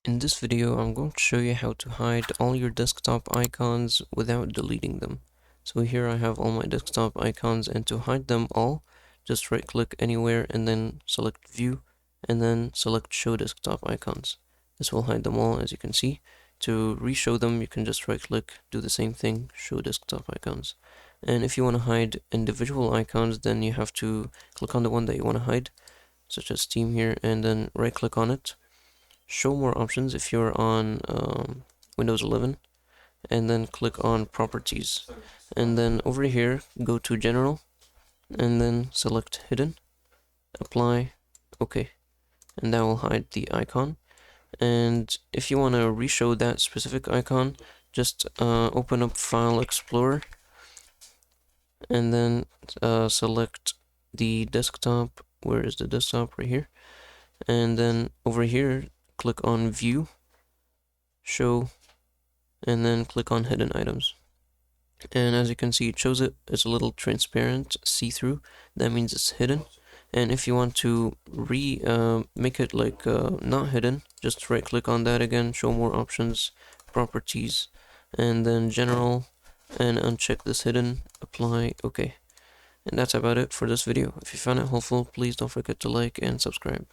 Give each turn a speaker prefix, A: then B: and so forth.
A: In this video, I'm going to show you how to hide all your desktop icons without deleting them. So here I have all my desktop icons, and to hide them all, just right click anywhere and then select view and then select show desktop icons. This will hide them all, as you can see. To re-show them, you can just right click, do the same thing, show desktop icons. And if you want to hide individual icons, then you have to click on the one that you want to hide, such as Steam here, and then right click on it. Show more options if you're on Windows 11, and then click on properties, and then over here go to general and then select hidden, apply, okay, and that will hide the icon. And if you want to re-show that specific icon, just open up File Explorer and then select the desktop. Where is the desktop? Right here. And then over here click on view, show, and then click on hidden items. And as you can see, it shows it. It's a little transparent, see-through. That means it's hidden. And if you want to make it like not hidden, just right click on that again, show more options, properties, and then general, and uncheck this hidden, apply, okay. And that's about it for this video. If you found it helpful, please don't forget to like and subscribe.